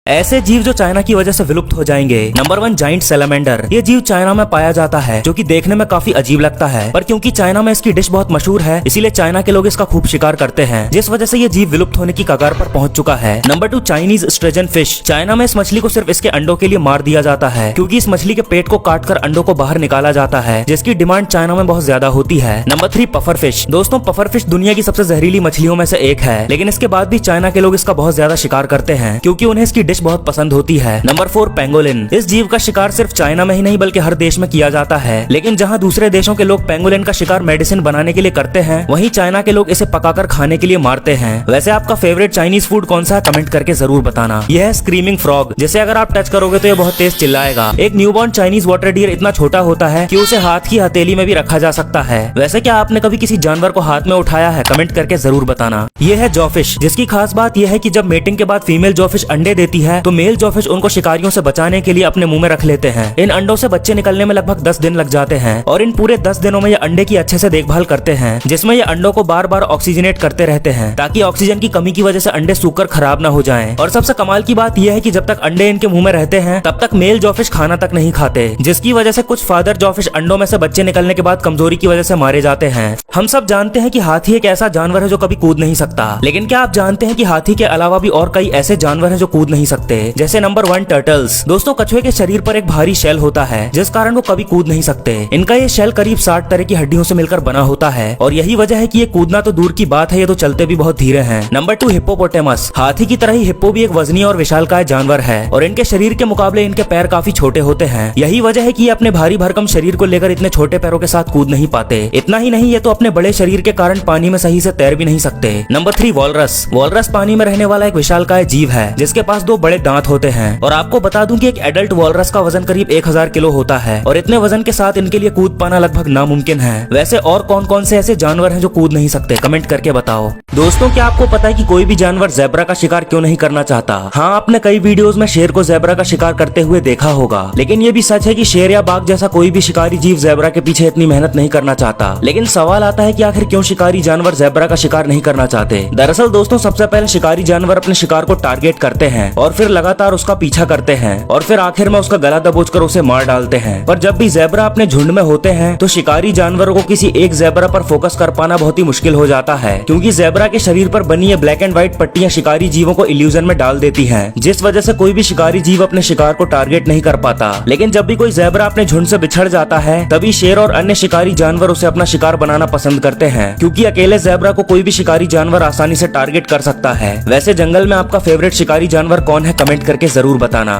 ऐसे जीव जो चाइना की वजह से विलुप्त हो जाएंगे। Number 1, giant salamander. ये जीव चाइना में पाया जाता है, जो कि देखने में काफी अजीब लगता है, पर क्योंकि चाइना में इसकी डिश बहुत मशहूर है, इसीलिए चाइना के लोग इसका खूब शिकार करते हैं, जिस वजह से ये जीव विलुप्त होने की कगार पर पहुंच चुका है। Number 2, Chinese sturgeon fish. China में इस मछली को सिर्फ इसके अंडों के लिए मार दिया जाता है, क्योंकि इस मछली के पेट को काटकर अंडों को बाहर निकाला जाता है, जिसकी डिमांड चाइना में बहुत ज्यादा होती है। Number 3, puffer fish. दोस्तों, पफर फिश दुनिया की सबसे जहरीली मछलियों में से एक है, लेकिन इसके बाद भी चाइना के लोग इसका बहुत ज्यादा शिकार करते हैं, क्योंकि उन्हें इसकी डिश बहुत पसंद होती है। Number 4, pangolin. इस जीव का शिकार सिर्फ चाइना में ही नहीं बल्कि हर देश में किया जाता है, लेकिन जहां दूसरे देशों के लोग पेंगोलिन का शिकार मेडिसिन बनाने के लिए करते हैं, वहीं चाइना के लोग इसे पकाकर खाने के लिए मारते हैं। वैसे आपका फेवरेट चाइनीज फूड कौन सा है, कमेंट करके जरूर बताना। यह है स्क्रीमिंग फ्रॉग, जिसे अगर आप टच करोगे तो ये बहुत तेज चिल्लाएगा। एक न्यूबॉर्न चाइनीज वाटर डियर इतना छोटा होता है कि उसे हाथ की हथेली में भी रखा जा सकता है। वैसे क्या आपने कभी किसी जानवर को हाथ में उठाया है, कमेंट करके जरूर बताना। यह है जॉफिश, जिसकी खास बात यह है कि जब मेटिंग के बाद फीमेल जॉफिश अंडे देती है, तो मेल जॉफिश उनको शिकारियों से बचाने के लिए अपने मुंह में रख लेते हैं। इन अंडों से बच्चे निकलने में लगभग 10 दिन लग जाते हैं, और इन पूरे 10 दिनों में ये अंडे की अच्छे से देखभाल करते हैं, जिसमें ये अंडों को बार बार ऑक्सीजनेट करते रहते हैं, ताकि ऑक्सीजन की कमी की वजह से अंडे सूखकर खराब न हो जाएं। और सबसे कमाल की बात यह है कि जब तक अंडे इनके मुंह में रहते हैं, तब तक मेल जॉफिश खाना तक नहीं खाते, जिसकी वजह से कुछ फादर जॉफिश अंडों में से बच्चे निकलने के बाद कमजोरी की वजह से मारे जाते हैं। हम सब जानते हैं कि हाथी एक ऐसा जानवर है जो कभी कूद नहीं सकता, लेकिन क्या आप जानते हैं कि हाथी के अलावा भी और कई ऐसे जानवर हैं जो कूद नहीं सकते? जैसे नंबर 1, टर्टल्स। दोस्तों, कछुए के शरीर पर एक भारी शेल होता है, जिस कारण वो कभी कूद नहीं सकते। इनका ये शेल करीब 60 तरह की हड्डियों से मिलकर बना होता है, और यही वजह है कि ये कूदना तो दूर की बात है, ये तो चलते भी बहुत धीरे हैं। Number 2, hippopotamus. हाथी की तरह ही हिप्पो भी एक वजनी और विशालकाय जानवर है, और इनके शरीर के मुकाबले इनके पैर काफी छोटे होते हैं। यही वजह है कि ये अपने भारी भरकम शरीर को लेकर इतने छोटे पैरों के साथ कूद नहीं पाते। इतना ही नहीं, ये तो अपने बड़े शरीर के कारण पानी में सही से तैर भी नहीं सकते। Number 3, walrus. वॉलरस पानी में रहने वाला एक विशालकाय जीव है, जिसके पास 2 बड़े दांत होते हैं, और आपको बता दूं कि एक एडल्ट वॉलरस का वजन करीब 1000 किलो होता है, और इतने वजन के साथ इनके लिए कूद पाना लगभग नामुमकिन है। वैसे और कौन कौन से ऐसे जानवर हैं जो कूद नहीं सकते, कमेंट करके बताओ। दोस्तों, क्या आपको पता है कि कोई भी जानवर ज़ेब्रा का शिकार क्यों नहीं करना चाहता? हाँ, आपने कई वीडियोस में शेर को ज़ेब्रा का शिकार करते हुए देखा होगा, लेकिन ये भी सच है कि शेर या बाघ जैसा कोई भी शिकारी जीव ज़ेब्रा के पीछे इतनी मेहनत नहीं करना चाहता। लेकिन सवाल आता है कि आखिर क्यों शिकारी जानवर ज़ेब्रा का शिकार नहीं करना चाहते? दरअसल दोस्तों, सबसे पहले शिकारी जानवर अपने शिकार को टारगेट करते हैं, और फिर लगातार उसका पीछा करते हैं, और फिर आखिर में उसका गला दबोचकर उसे मार डालते हैं। पर जब भी ज़ेब्रा अपने झुंड में होते हैं, तो शिकारी जानवरों को किसी एक ज़ेब्रा पर फोकस कर पाना बहुत ही मुश्किल हो जाता है, क्योंकि ज़ेब्रा के शरीर पर बनी ये ब्लैक एंड व्हाइट पट्टियां शिकारी जीवों को इल्यूजन में डाल देती हैं, जिस वजह से कोई भी शिकारी जीव अपने शिकार को टारगेट नहीं कर पाता। लेकिन जब भी कोई ज़ेब्रा अपने झुंड से बिछड़ जाता है, तभी शेर और अन्य शिकारी जानवर उसे अपना शिकार बनाना पसंद करते हैं, क्योंकि अकेले ज़ेब्रा को कोई भी शिकारी जानवर आसानी से टारगेट कर सकता है। वैसे जंगल में आपका फेवरेट शिकारी जानवर कौन है, कमेंट करके जरूर बताना।